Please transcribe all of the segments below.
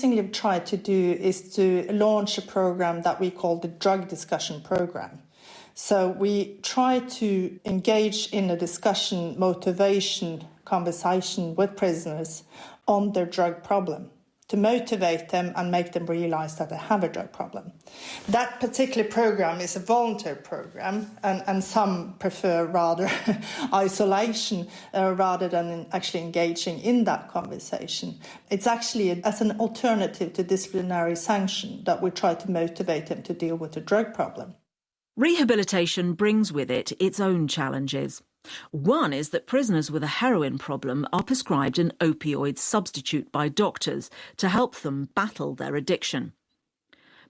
thing we've tried to do is to launch a program that we call the Drug Discussion Program. So we try to engage in a discussion, motivation, conversation with prisoners on their drug problem, to motivate them and make them realise that they have a drug problem. That particular programme is a voluntary programme, and some prefer rather isolation rather than actually engaging in that conversation. It's actually as an alternative to disciplinary sanction that we try to motivate them to deal with the drug problem. Rehabilitation brings with it its own challenges. One is that prisoners with a heroin problem are prescribed an opioid substitute by doctors to help them battle their addiction.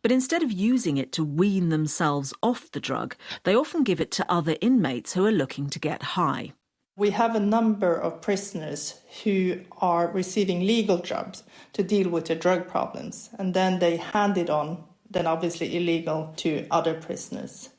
But instead of using it to wean themselves off the drug, they often give it to other inmates who are looking to get high. We have a number of prisoners who are receiving legal drugs to deal with their drug problems, and then they hand it on, then obviously illegal, to other prisoners.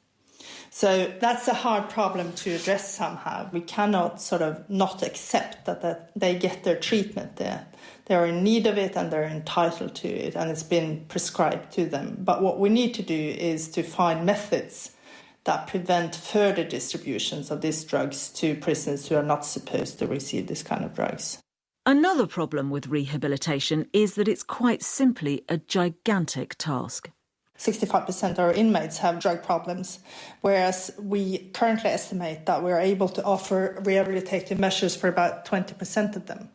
So that's a hard problem to address somehow. We cannot sort of not accept that they get their treatment there. They're in need of it and they're entitled to it, and it's been prescribed to them. But what we need to do is to find methods that prevent further distributions of these drugs to prisoners who are not supposed to receive this kind of drugs. Another problem with rehabilitation is that it's quite simply a gigantic task. 65% of our inmates have drug problems, whereas we currently estimate that we're able to offer rehabilitative measures for about 20% of them.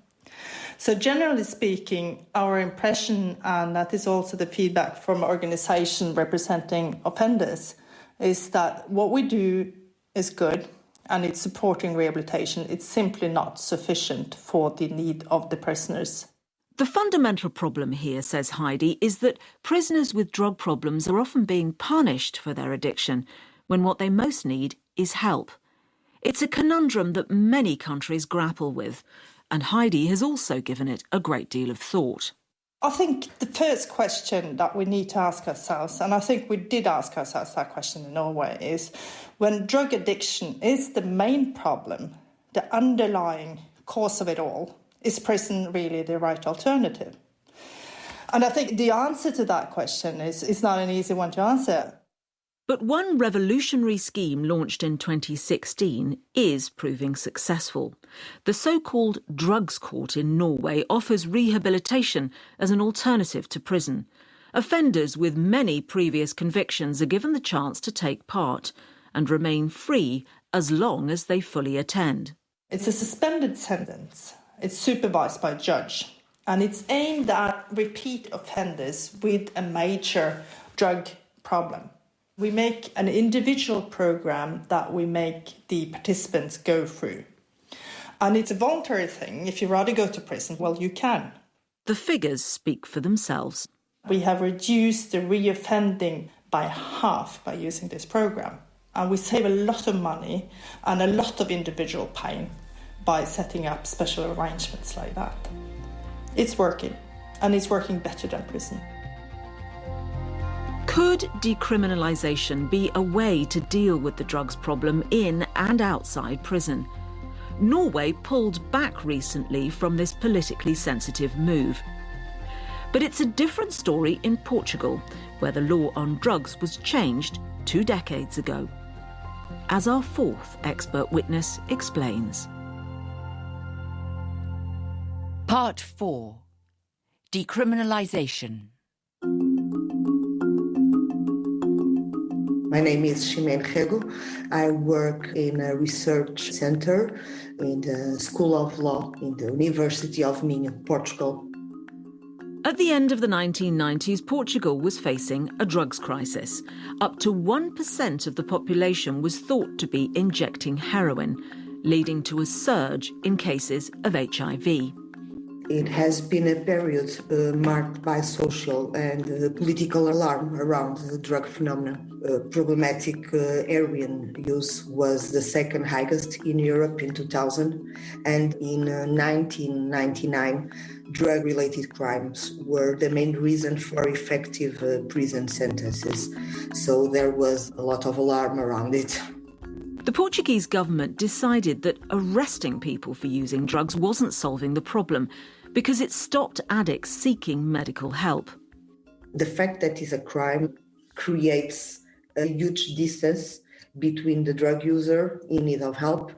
So generally speaking, our impression, and that is also the feedback from organisations representing offenders, is that what we do is good and it's supporting rehabilitation. It's simply not sufficient for the need of the prisoners. The fundamental problem here, says Heidi, is that prisoners with drug problems are often being punished for their addiction when what they most need is help. It's a conundrum that many countries grapple with, and Heidi has also given it a great deal of thought. I think the first question that we need to ask ourselves, and I think we did ask ourselves that question in Norway, is when drug addiction is the main problem, the underlying cause of it all, is prison really the right alternative? And I think the answer to that question is not an easy one to answer. But one revolutionary scheme launched in 2016 is proving successful. The so-called Drugs Court in Norway offers rehabilitation as an alternative to prison. Offenders with many previous convictions are given the chance to take part and remain free as long as they fully attend. It's a suspended sentence. It's supervised by a judge, and it's aimed at repeat offenders with a major drug problem. We make an individual program that we make the participants go through. And it's a voluntary thing. If you rather go to prison, well, you can. The figures speak for themselves. We have reduced the reoffending by half by using this program. And we save a lot of money and a lot of individual pain by setting up special arrangements like that. It's working, and it's working better than prison. Could decriminalisation be a way to deal with the drugs problem in and outside prison? Norway pulled back recently from this politically sensitive move. But it's a different story in Portugal, where the law on drugs was changed 2 decades ago. As our fourth expert witness explains. Part 4. Decriminalisation. My name is Ximena Rego. I work in a research center in the School of Law in the University of Minho, Portugal. At the end of the 1990s, Portugal was facing a drugs crisis. Up to 1% of the population was thought to be injecting heroin, leading to a surge in cases of HIV. It has been a period marked by social and political alarm around the drug phenomenon. Problematic heroin use was the second highest in Europe in 2000, and in 1999, drug-related crimes were the main reason for effective prison sentences. So there was a lot of alarm around it. The Portuguese government decided that arresting people for using drugs wasn't solving the problem, because it stopped addicts seeking medical help. The fact that it's a crime creates a huge distance between the drug user in need of help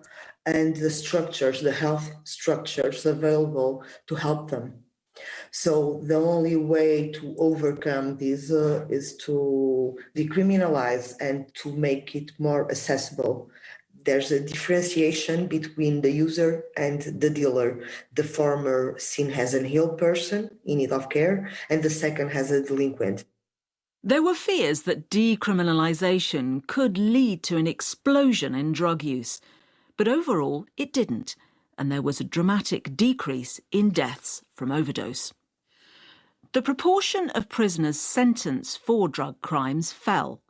and the structures, the health structures available to help them. So the only way to overcome this is to decriminalize and to make it more accessible. There's a differentiation between the user and the dealer. The former seen as an ill person in need of care, and the second as a delinquent. There were fears that decriminalisation could lead to an explosion in drug use, but overall it didn't, and there was a dramatic decrease in deaths from overdose. The proportion of prisoners sentenced for drug crimes fell,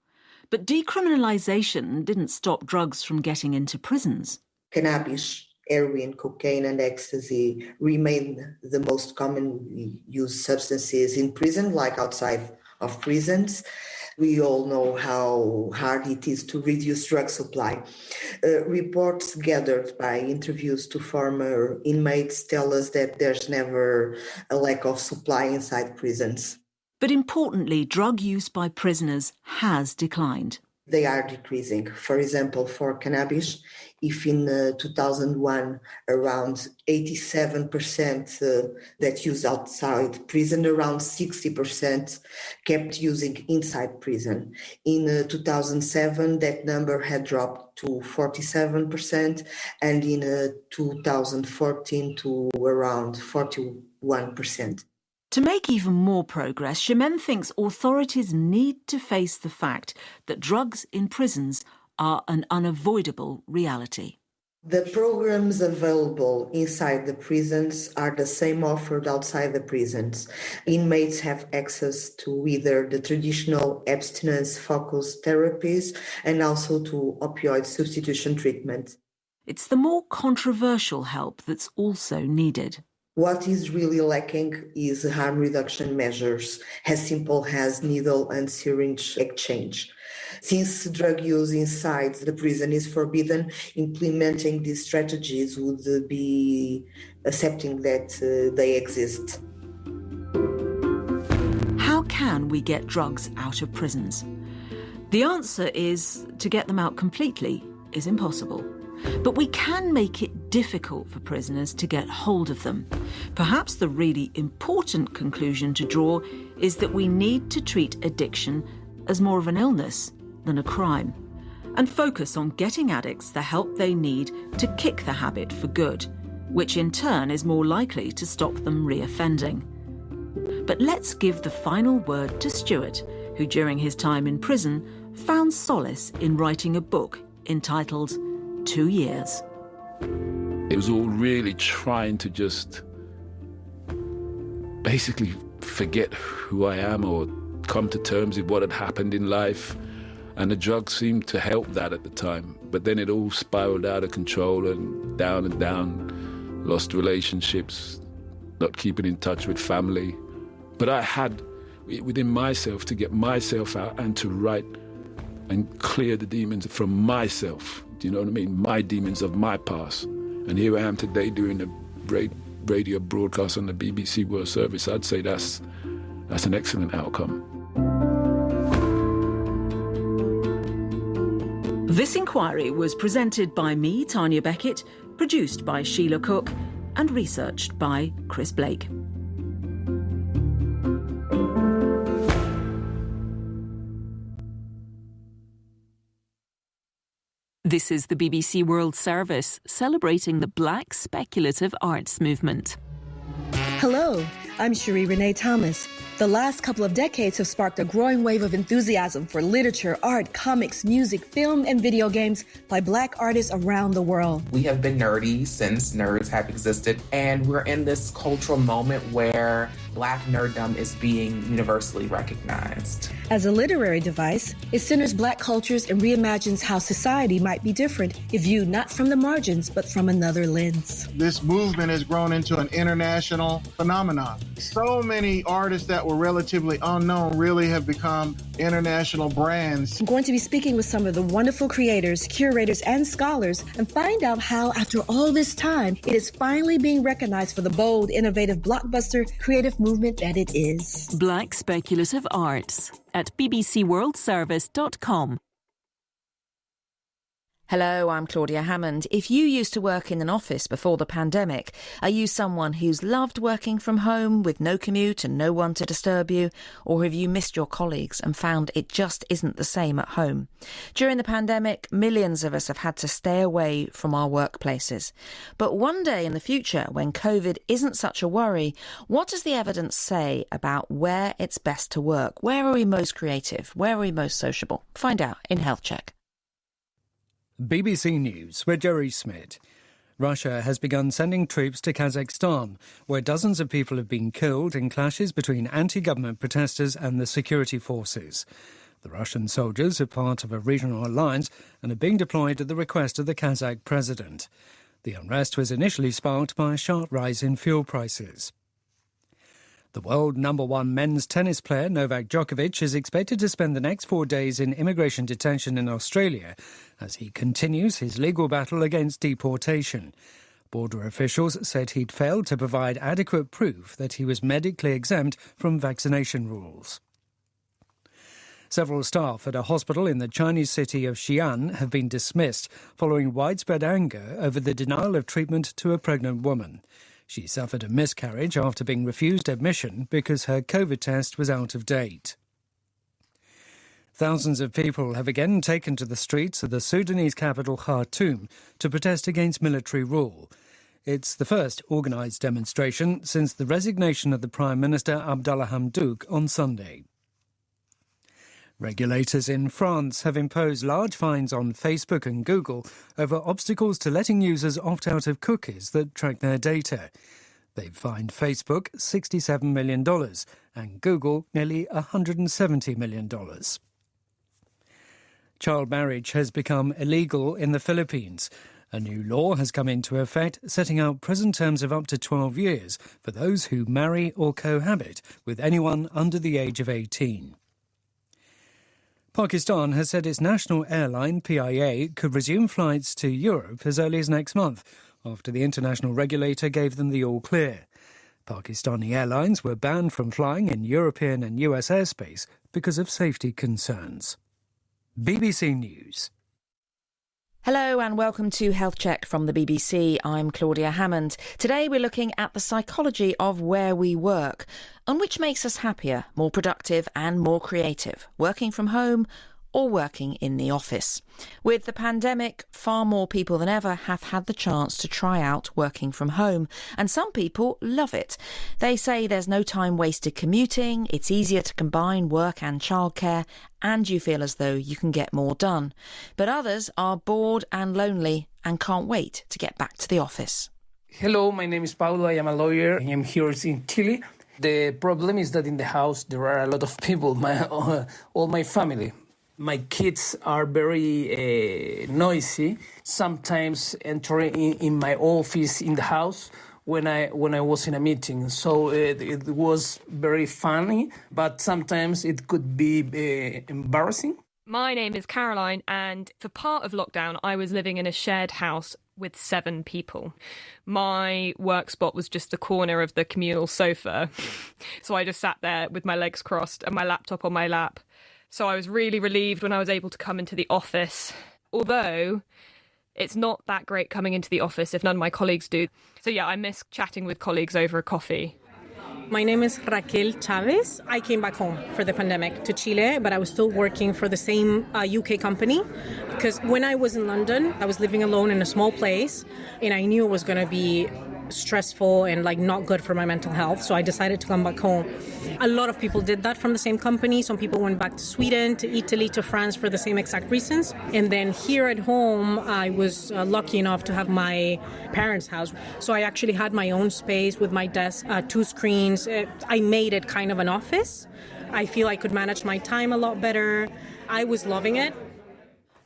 but decriminalisation didn't stop drugs from getting into prisons. Cannabis, heroin, cocaine and ecstasy remain the most commonly used substances in prison, like outside of prisons. We all know how hard it is to reduce drug supply. Reports gathered by interviews to former inmates tell us that there's never a lack of supply inside prisons. But importantly, drug use by prisoners has declined. They are decreasing. For example, for cannabis, if in 2001 around 87% that used outside prison, around 60% kept using inside prison. In 2007, that number had dropped to 47%, and in 2014 to around 41%. To make even more progress, Chimène thinks authorities need to face the fact that drugs in prisons are an unavoidable reality. The programs available inside the prisons are the same offered outside the prisons. Inmates have access to either the traditional abstinence-focused therapies and also to opioid substitution treatment. It's the more controversial help that's also needed. What is really lacking is harm reduction measures, as simple as needle and syringe exchange. Since drug use inside the prison is forbidden, implementing these strategies would be accepting that they exist. How can we get drugs out of prisons? The answer is to get them out completely is impossible. But we can make it difficult for prisoners to get hold of them. Perhaps the really important conclusion to draw is that we need to treat addiction as more of an illness than a crime, and focus on getting addicts the help they need to kick the habit for good, which in turn is more likely to stop them reoffending. But let's give the final word to Stuart, who during his time in prison found solace in writing a book entitled 2 Years. It was all really trying to just basically forget who I am or come to terms with what had happened in life. And the drugs seemed to help that at the time. But then it all spiraled out of control and down, lost relationships, not keeping in touch with family. But I had within myself to get myself out and to write and clear the demons from myself. Do you know what I mean? My demons of my past. And here I am today doing a radio broadcast on the BBC World Service. I'd say that's an excellent outcome. This inquiry was presented by me, Tanya Beckett, produced by Sheila Cook, and researched by Chris Blake. This is the BBC World Service, celebrating the Black speculative arts movement. Hello, I'm Cherie Renee Thomas. The last couple of decades have sparked a growing wave of enthusiasm for literature, art, comics, music, film, and video games by Black artists around the world. We have been nerdy since nerds have existed, and we're in this cultural moment where Black nerddom is being universally recognized. As a literary device, it centers Black cultures and reimagines how society might be different if viewed not from the margins, but from another lens. This movement has grown into an international phenomenon. So many artists that were relatively unknown really have become international brands. I'm going to be speaking with some of the wonderful creators, curators, and scholars and find out how, after all this time, it is finally being recognized for the bold, innovative, blockbuster creative movement that it is. Black Speculative Arts at bbcworldservice.com. Hello, I'm Claudia Hammond. If you used to work in an office before the pandemic, are you someone who's loved working from home with no commute and no one to disturb you? Or have you missed your colleagues and found it just isn't the same at home? During the pandemic, millions of us have had to stay away from our workplaces. But one day in the future, when COVID isn't such a worry, what does the evidence say about where it's best to work? Where are we most creative? Where are we most sociable? Find out in Health Check. BBC News, with Jerry Smith. Russia has begun sending troops to Kazakhstan, where dozens of people have been killed in clashes between anti-government protesters and the security forces. The Russian soldiers are part of a regional alliance and are being deployed at the request of the Kazakh president. The unrest was initially sparked by a sharp rise in fuel prices. The world #1 men's tennis player Novak Djokovic is expected to spend the next 4 days in immigration detention in Australia as he continues his legal battle against deportation. Border officials said he'd failed to provide adequate proof that he was medically exempt from vaccination rules. Several staff at a hospital in the Chinese city of Xi'an have been dismissed following widespread anger over the denial of treatment to a pregnant woman. She suffered a miscarriage after being refused admission because her COVID test was out of date. Thousands of people have again taken to the streets of the Sudanese capital Khartoum to protest against military rule. It's the first organised demonstration since the resignation of the Prime Minister Abdallah Hamdouk on Sunday. Regulators in France have imposed large fines on Facebook and Google over obstacles to letting users opt out of cookies that track their data. They've fined Facebook $67 million and Google nearly $170 million. Child marriage has become illegal in the Philippines. A new law has come into effect, setting out prison terms of up to 12 years for those who marry or cohabit with anyone under the age of 18. Pakistan has said its national airline, PIA, could resume flights to Europe as early as next month, after the international regulator gave them the all-clear. Pakistani airlines were banned from flying in European and US airspace because of safety concerns. BBC News. Hello and welcome to Health Check from the BBC. I'm Claudia Hammond. Today we're looking at the psychology of where we work and which makes us happier, more productive and more creative, working from home or working in the office. With the pandemic, far more people than ever have had the chance to try out working from home, and some people love it. They say there's no time wasted commuting, it's easier to combine work and childcare, and you feel as though you can get more done. But others are bored and lonely and can't wait to get back to the office. Hello, my name is Paulo. I am a lawyer. I am here in Chile. The problem is that in the house there are a lot of people, all my family. My kids are very noisy, sometimes entering in my office in the house when I was in a meeting. So it was very funny, but sometimes it could be embarrassing. My name is Caroline, and for part of lockdown, I was living in a shared house with 7 people. My work spot was just the corner of the communal sofa. So I just sat there with my legs crossed and my laptop on my lap. So I was really relieved when I was able to come into the office, although it's not that great coming into the office if none of my colleagues do. So yeah, I miss chatting with colleagues over a coffee. My name is Raquel Chavez. I came back home for the pandemic to Chile, but I was still working for the same UK company because when I was in London, I was living alone in a small place and I knew it was going to be stressful and like not good for my mental health. So I decided to come back home. A lot of people did that from the same company. Some people went back to Sweden, to Italy, to France for the same exact reasons. And then here at home, I was lucky enough to have my parents' house. So I actually had my own space with my desk, 2 screens. I made it kind of an office. I feel I could manage my time a lot better. I was loving it.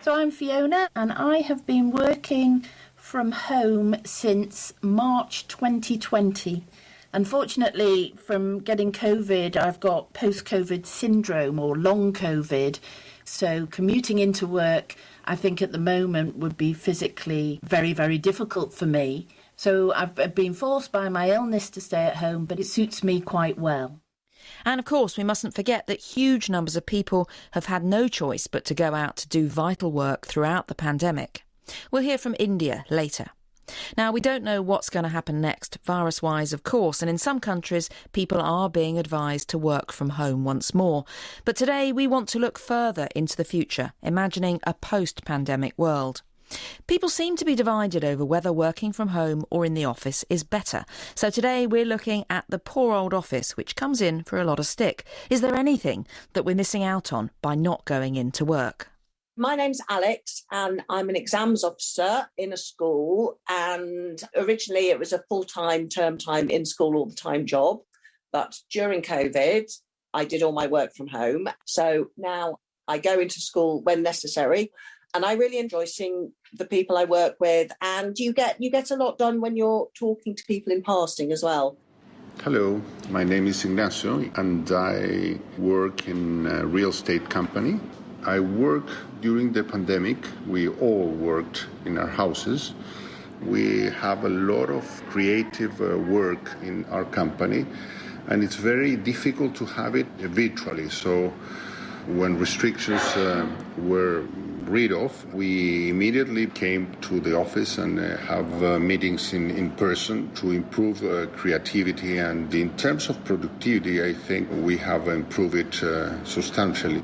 So I'm Fiona, and I have been working from home since March 2020. Unfortunately, from getting COVID, I've got post-COVID syndrome or long COVID. So commuting into work, I think at the moment would be physically very, very difficult for me. So I've been forced by my illness to stay at home, but it suits me quite well. And of course, we mustn't forget that huge numbers of people have had no choice but to go out to do vital work throughout the pandemic. We'll hear from India later. Now, we don't know what's going to happen next, virus-wise, of course, and in some countries, people are being advised to work from home once more. But today, we want to look further into the future, imagining a post-pandemic world. People seem to be divided over whether working from home or in the office is better. So today we're looking at the poor old office, which comes in for a lot of stick. Is there anything that we're missing out on by not going into work? My name's Alex and I'm an exams officer in a school, and originally it was a full-time, term-time, in-school all-the-time job. But during COVID, I did all my work from home. So now I go into school when necessary. And I really enjoy seeing the people I work with, and you get a lot done when you're talking to people in passing as well. Hello, my name is Ignacio, and I work in a real estate company. I work during the pandemic. We all worked in our houses. We have a lot of creative work in our company, and it's very difficult to have it virtually. So when restrictions were rid of, we immediately came to the office and have meetings in person to improve creativity. And in terms of productivity, I think we have improved it substantially.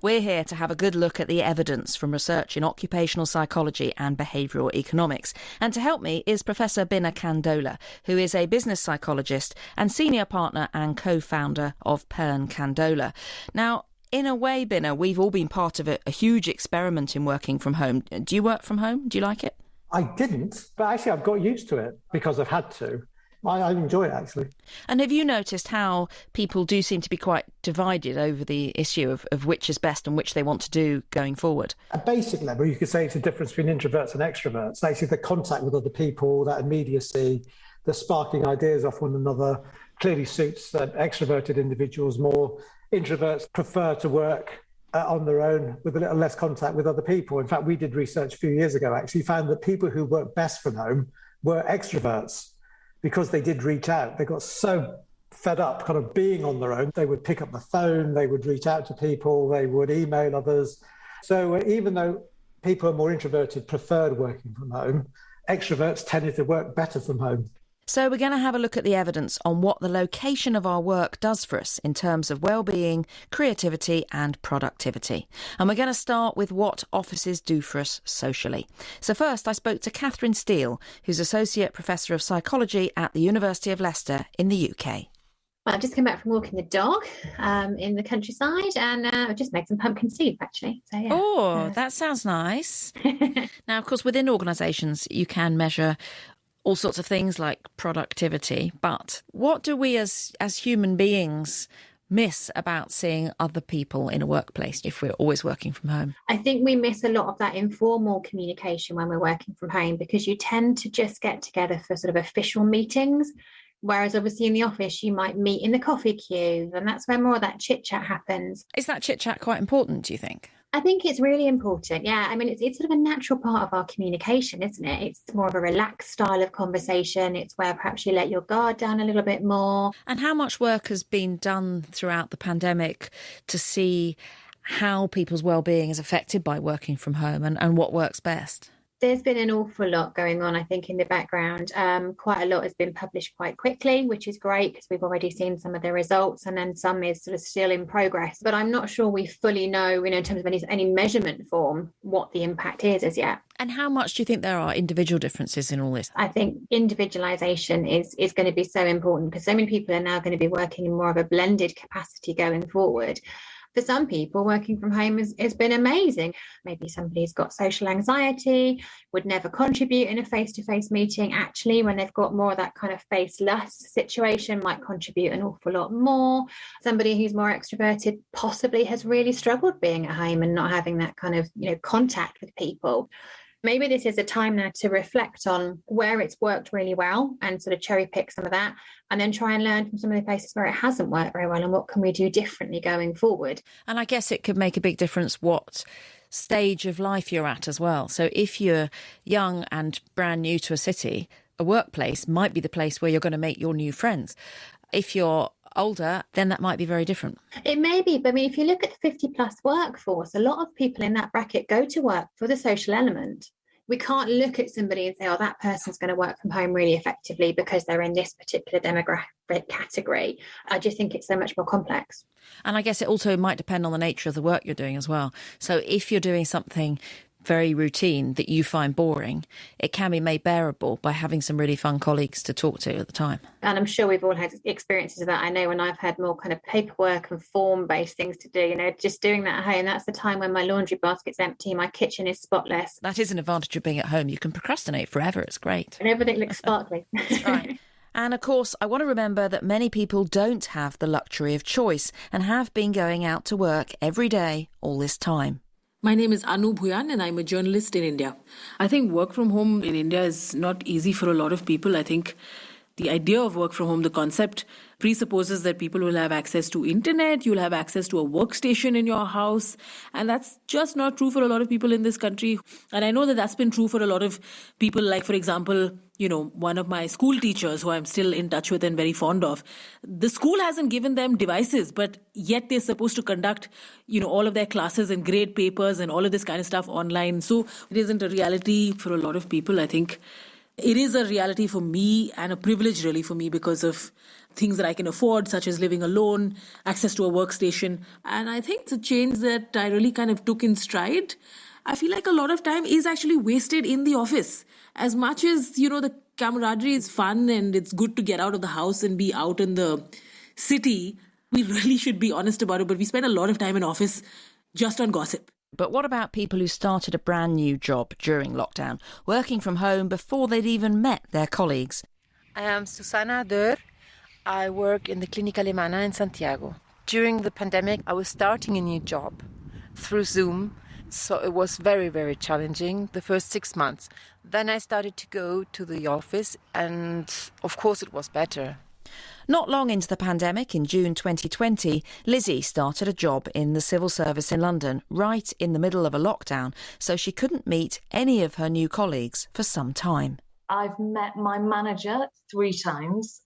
We're here to have a good look at the evidence from research in occupational psychology and behavioural economics. And to help me is Professor Bina Kandola, who is a business psychologist and senior partner and co-founder of Pern Kandola. Now, in a way, Bina, we've all been part of a huge experiment in working from home. Do you work from home? Do you like it? I didn't, but actually I've got used to it because I've had to. I enjoy it, actually. And have you noticed how people do seem to be quite divided over the issue of which is best and which they want to do going forward? At basic level, you could say it's a difference between introverts and extroverts. Actually, the contact with other people, that immediacy, the sparking ideas off one another clearly suits extroverted individuals more. Introverts prefer to work on their own with a little less contact with other people. In fact, we did research a few years ago, actually found that people who work best from home were extroverts because they did reach out. They got so fed up kind of being on their own. They would pick up the phone, they would reach out to people, they would email others. So even though people are more introverted preferred working from home, extroverts tended to work better from home. So we're going to have a look at the evidence on what the location of our work does for us in terms of well-being, creativity and productivity. And we're going to start with what offices do for us socially. So first, I spoke to Catherine Steele, who's Associate Professor of Psychology at the University of Leicester in the UK. Well, I've just come back from walking the dog in the countryside, and I've just made some pumpkin soup, actually. So, yeah. Oh, that sounds nice. Now, of course, within organisations, you can measure all sorts of things like productivity, but what do we as human beings miss about seeing other people in a workplace if we're always working from home? I think we miss a lot of that informal communication when we're working from home, because you tend to just get together for sort of official meetings, whereas obviously in the office you might meet in the coffee queue, and that's where more of that chit-chat happens. Is that chit-chat quite important, do you think? I think it's really important, yeah. I mean, it's sort of a natural part of our communication, isn't it? It's more of a relaxed style of conversation. It's where perhaps you let your guard down a little bit more. And how much work has been done throughout the pandemic to see how people's well-being is affected by working from home and what works best? There's been an awful lot going on, I think, in the background. Quite a lot has been published quite quickly, which is great because we've already seen some of the results, and then some is sort of still in progress. But I'm not sure we fully know, in terms of any measurement form, what the impact is as yet. And how much do you think there are individual differences in all this? I think individualisation is going to be so important because so many people are now going to be working in more of a blended capacity going forward. For some people, working from home has been amazing. Maybe somebody's got social anxiety, would never contribute in a face-to-face meeting. Actually, when they've got more of that kind of faceless situation, might contribute an awful lot more. Somebody who's more extroverted possibly has really struggled being at home and not having that kind of, contact with people. Maybe this is a time now to reflect on where it's worked really well and sort of cherry pick some of that and then try and learn from some of the places where it hasn't worked very well and what can we do differently going forward. And I guess it could make a big difference what stage of life you're at as well. So if you're young and brand new to a city, a workplace might be the place where you're going to make your new friends. If you're older, then that might be very different. It may be, but if you look at the 50 plus workforce, a lot of people in that bracket go to work for the social element. We can't look at somebody and say, oh, that person's going to work from home really effectively because they're in this particular demographic category. I just think it's so much more complex. And I guess it also might depend on the nature of the work you're doing as well. So if you're doing something very routine that you find boring, it can be made bearable by having some really fun colleagues to talk to at the time. And I'm sure we've all had experiences of that. I know when I've had more kind of paperwork and form-based things to do, just doing that at home, that's the time when my laundry basket's empty, my kitchen is spotless. That is an advantage of being at home. You can procrastinate forever. It's great. And everything looks sparkly. That's right. And of course, I want to remember that many people don't have the luxury of choice and have been going out to work every day all this time. My name is Anu Bhuyan and I'm a journalist in India. I think work from home in India is not easy for a lot of people. I think the idea of work from home, the concept, presupposes that people will have access to internet, you'll have access to a workstation in your house. And that's just not true for a lot of people in this country. And I know that that's been true for a lot of people, like, for example, one of my school teachers who I'm still in touch with and very fond of. The school hasn't given them devices, but yet they're supposed to conduct, all of their classes and grade papers and all of this kind of stuff online. So it isn't a reality for a lot of people. I think it is a reality for me and a privilege really for me because of things that I can afford, such as living alone, access to a workstation. And I think it's a change that I really kind of took in stride. I feel like a lot of time is actually wasted in the office. As much as, the camaraderie is fun and it's good to get out of the house and be out in the city, we really should be honest about it. But we spend a lot of time in office just on gossip. But what about people who started a brand new job during lockdown, working from home before they'd even met their colleagues? I am Susana Dörr. I work in the Clínica Alemana in Santiago. During the pandemic, I was starting a new job through Zoom. So it was very, very challenging the first 6 months. Then I started to go to the office and of course it was better. Not long into the pandemic, in June 2020, Lizzie started a job in the civil service in London, right in the middle of a lockdown, so she couldn't meet any of her new colleagues for some time. I've met my manager 3 times.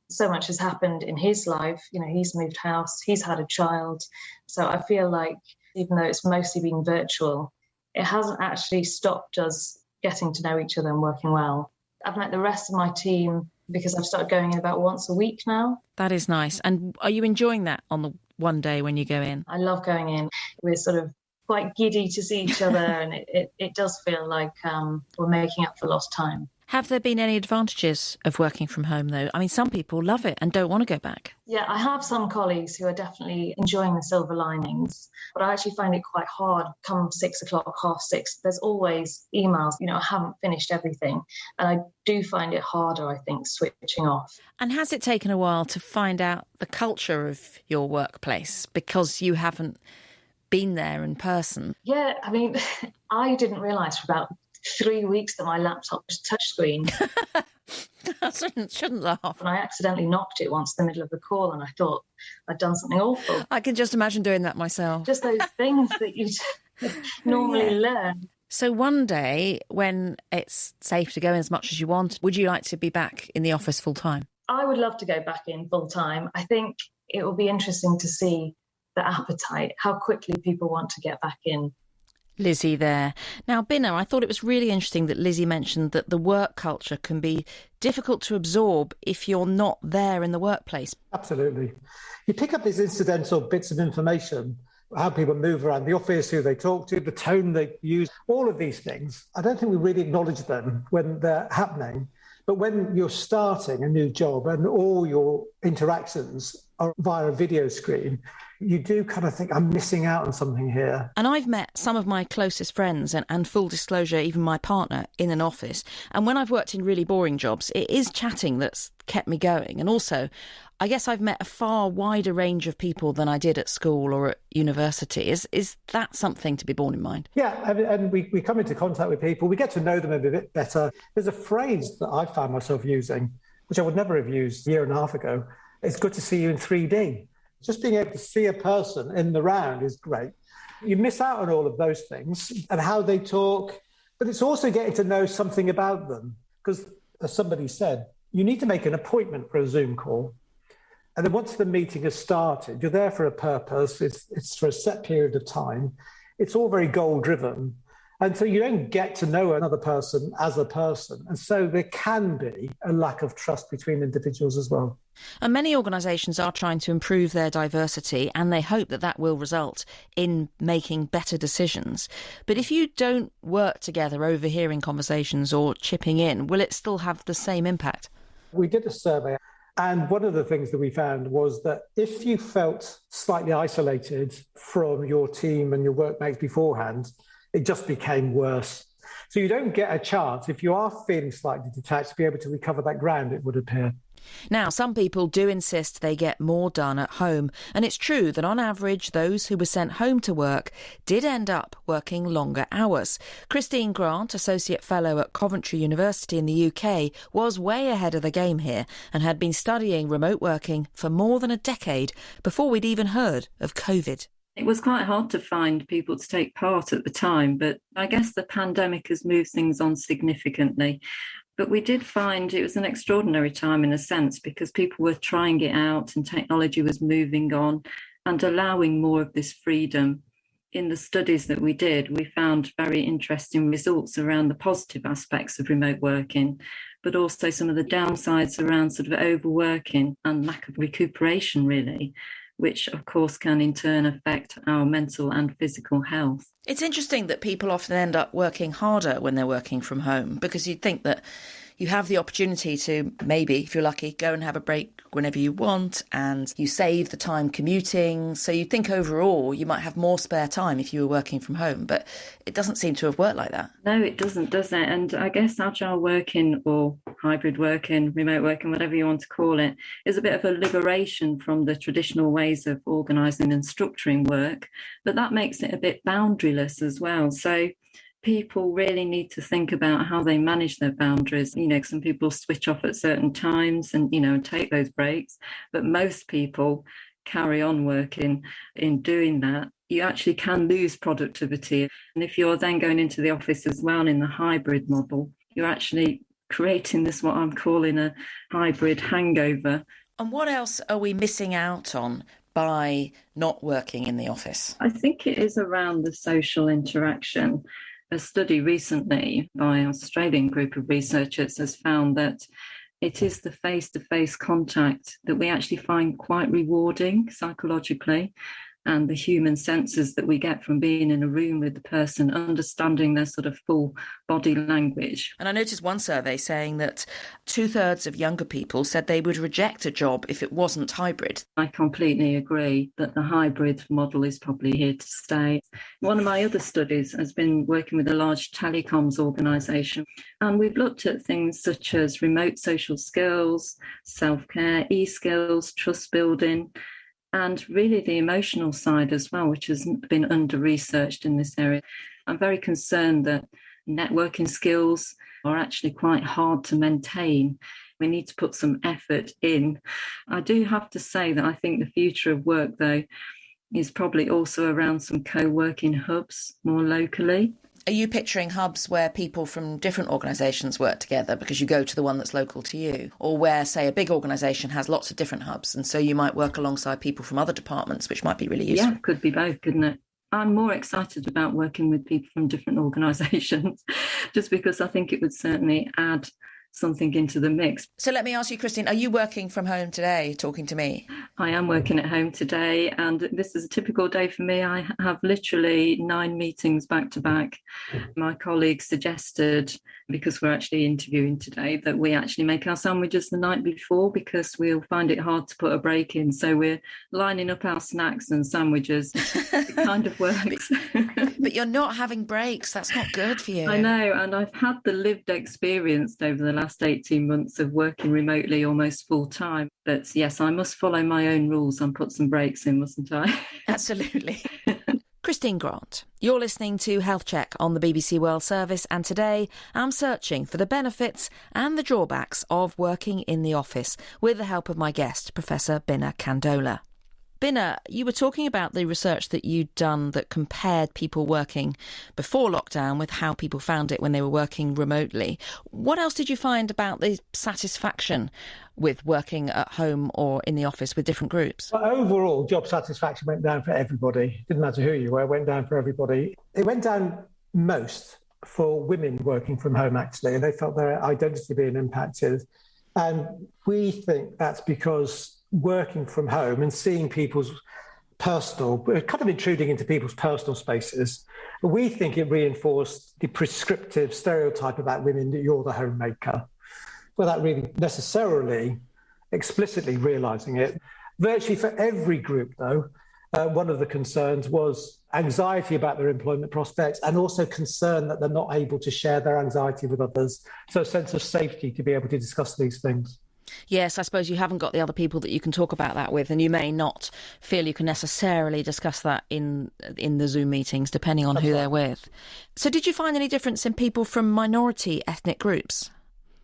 So much has happened in his life. He's moved house, he's had a child. So I feel like even though it's mostly been virtual, it hasn't actually stopped us getting to know each other and working well. I've met the rest of my team because I've started going in about once a week now. That is nice. And are you enjoying that on the one day when you go in? I love going in. We're sort of quite giddy to see each other and it does feel like we're making up for lost time. Have there been any advantages of working from home, though? I mean, some people love it and don't want to go back. Yeah, I have some colleagues who are definitely enjoying the silver linings, but I actually find it quite hard come 6 o'clock, 6:30. There's always emails, I haven't finished everything. And I do find it harder, I think, switching off. And has it taken a while to find out the culture of your workplace because you haven't been there in person? Yeah, I mean, I didn't realise for about 3 weeks that my laptop was touchscreen. I shouldn't laugh. And I accidentally knocked it once in the middle of the call and I thought I'd done something awful. I can just imagine doing that myself. Just those things that you normally learn. So one day, when it's safe to go in as much as you want, would you like to be back in the office full time? I would love to go back in full time. I think it will be interesting to see the appetite, how quickly people want to get back in. Lizzie there. Now, Binna, I thought it was really interesting that Lizzie mentioned that the work culture can be difficult to absorb if you're not there in the workplace. Absolutely. You pick up these incidental bits of information how people move around the office, who they talk to, the tone they use, all of these things. I don't think we really acknowledge them when they're happening. But when you're starting a new job and all your interactions are via a video screen, you do kind of think, I'm missing out on something here. And I've met some of my closest friends and full disclosure, even my partner, in an office. And when I've worked in really boring jobs, it is chatting that's kept me going. And also, I guess I've met a far wider range of people than I did at school or at university. Is that something to be borne in mind? Yeah, and we come into contact with people, we get to know them a bit better. There's a phrase that I found myself using, which I would never have used a year and a half ago. It's good to see you in 3D. Just being able to see a person in the round is great. You miss out on all of those things and how they talk, but it's also getting to know something about them. Because as somebody said, you need to make an appointment for a Zoom call. And then once the meeting has started, you're there for a purpose. It's for a set period of time. It's all very goal-driven. And so you don't get to know another person as a person. And so there can be a lack of trust between individuals as well. And many organisations are trying to improve their diversity, and they hope that that will result in making better decisions. But if you don't work together overhearing conversations or chipping in, will it still have the same impact? We did a survey. And one of the things that we found was that if you felt slightly isolated from your team and your workmates beforehand, it just became worse. So you don't get a chance, if you are feeling slightly detached, to be able to recover that ground, it would appear. Now, some people do insist they get more done at home, and it's true that on average those who were sent home to work did end up working longer hours. Christine Grant, Associate Fellow at Coventry University in the UK, was way ahead of the game here and had been studying remote working for more than a decade before we'd even heard of COVID. It was quite hard to find people to take part at the time, but I guess the pandemic has moved things on significantly. But we did find it was an extraordinary time in a sense because people were trying it out and technology was moving on and allowing more of this freedom. In the studies that we did, we found very interesting results around the positive aspects of remote working, but also some of the downsides around sort of overworking and lack of recuperation, really, which of course can in turn affect our mental and physical health. It's interesting that people often end up working harder when they're working from home because you'd think that you have the opportunity to maybe, if you're lucky, go and have a break whenever you want and you save the time commuting. So you think overall you might have more spare time if you were working from home, but it doesn't seem to have worked like that. No, it doesn't, does it? And I guess agile working or hybrid working, remote working, whatever you want to call it, is a bit of a liberation from the traditional ways of organising and structuring work, but that makes it a bit boundaryless as well. So people really need to think about how they manage their boundaries. You know, some people switch off at certain times and, you know, take those breaks, but most people carry on working. In doing that, you actually can lose productivity. And if you're then going into the office as well in the hybrid model, you're actually creating this, what I'm calling a hybrid hangover. And what else are we missing out on by not working in the office? I think it is around the social interaction. A study recently by an Australian group of researchers has found that it is the face-to-face contact that we actually find quite rewarding psychologically, and the human senses that we get from being in a room with the person, understanding their sort of full body language. And I noticed one survey saying that 2/3 of younger people said they would reject a job if it wasn't hybrid. I completely agree that the hybrid model is probably here to stay. One of my other studies has been working with a large telecoms organisation, and we've looked at things such as remote social skills, self-care, e-skills, trust building, and really the emotional side as well, which has been under-researched in this area. I'm very concerned that networking skills are actually quite hard to maintain. We need to put some effort in. I do have to say that I think the future of work, though, is probably also around some co-working hubs more locally. Are you picturing hubs where people from different organisations work together because you go to the one that's local to you? Or where, say, a big organisation has lots of different hubs and so you might work alongside people from other departments, which might be really useful? Yeah, could be both, couldn't it? I'm more excited about working with people from different organisations just because I think it would certainly add something into the mix. So let me ask you, Christine, are you working from home today, talking to me? I am working at home today, and this is a typical day for me. I have literally 9 meetings back to back. My colleague suggested, because we're actually interviewing today, that we actually make our sandwiches the night before because we'll find it hard to put a break in. So we're lining up our snacks and sandwiches. It kind of works. But you're not having breaks. That's not good for you. I know, and I've had the lived experience over the last 18 months of working remotely almost full time. But yes, I must follow my own rules and put some breaks in, mustn't I? Absolutely. Christine Grant, you're listening to Health Check on the BBC World Service, and today I'm searching for the benefits and the drawbacks of working in the office with the help of my guest, Professor Binna Kandola. Binna, you were talking about the research that you'd done that compared people working before lockdown with how people found it when they were working remotely. What else did you find about the satisfaction with working at home or in the office with different groups? Well, overall, job satisfaction went down for everybody. Didn't matter who you were, it went down for everybody. It went down most for women working from home, actually, and they felt their identity being impacted. And we think that's because working from home and seeing people's personal, kind of intruding into people's personal spaces, we think it reinforced the prescriptive stereotype about women that you're the homemaker, without really necessarily explicitly realising it. Virtually for every group, though, one of the concerns was anxiety about their employment prospects and also concern that they're not able to share their anxiety with others. So a sense of safety to be able to discuss these things. Yes, I suppose you haven't got the other people that you can talk about that with, and you may not feel you can necessarily discuss that in the Zoom meetings, depending on who they're with. So did you find any difference in people from minority ethnic groups?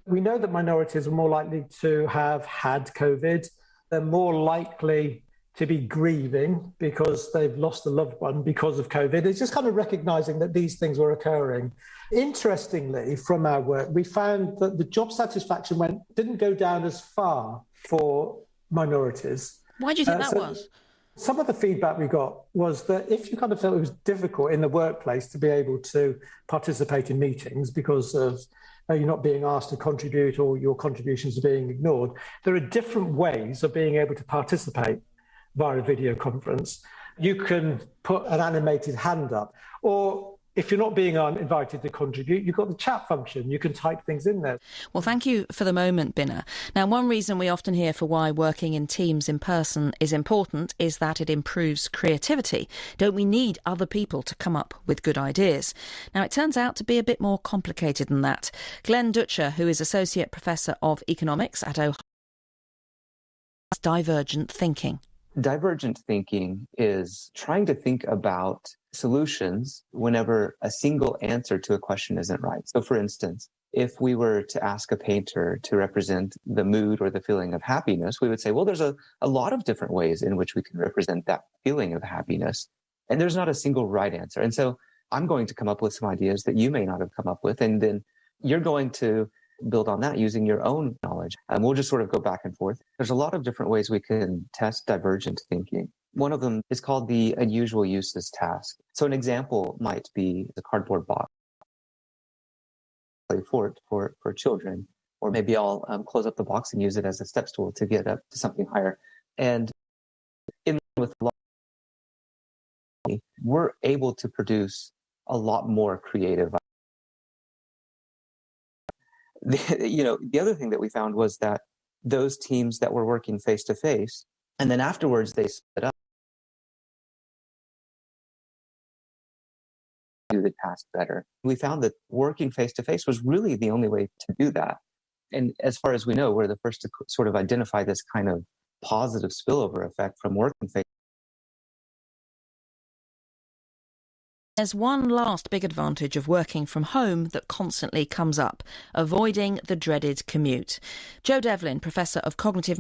We know that minorities are more likely to have had COVID. They're more likely to be grieving because they've lost a loved one because of COVID. It's just kind of recognising that these things were occurring. Interestingly, from our work, we found that the job satisfaction didn't go down as far for minorities. Why do you think that was? Some of the feedback we got was that if you kind of felt it was difficult in the workplace to be able to participate in meetings because of you're not being asked to contribute or your contributions are being ignored, there are different ways of being able to participate via a video conference. You can put an animated hand up, or if you're not being invited to contribute, you've got the chat function. You can type things in there. Well, thank you for the moment, Binna. Now, one reason we often hear for why working in teams in person is important is that it improves creativity. Don't we need other people to come up with good ideas? Now, it turns out to be a bit more complicated than that. Glenn Dutcher, who is Associate Professor of Economics at Ohio, has divergent thinking. Divergent thinking is trying to think about solutions whenever a single answer to a question isn't right. So, for instance, if we were to ask a painter to represent the mood or the feeling of happiness, we would say, well, there's a lot of different ways in which we can represent that feeling of happiness. And there's not a single right answer. And so I'm going to come up with some ideas that you may not have come up with. And then you're going to build on that using your own knowledge. And we'll just sort of go back and forth. There's a lot of different ways we can test divergent thinking. One of them is called the unusual uses task. So an example might be the cardboard box for children, or maybe I'll close up the box and use it as a step stool to get up to something higher. And with we're able to produce a lot more creative. The other thing that we found was that those teams that were working face to face, and then afterwards they split up, do the task better. We found that working face to face was really the only way to do that. And as far as we know, we're the first to sort of identify this kind of positive spillover effect from working face. There's one last big advantage of working from home that constantly comes up: avoiding the dreaded commute. Joe Devlin, Professor of Cognitive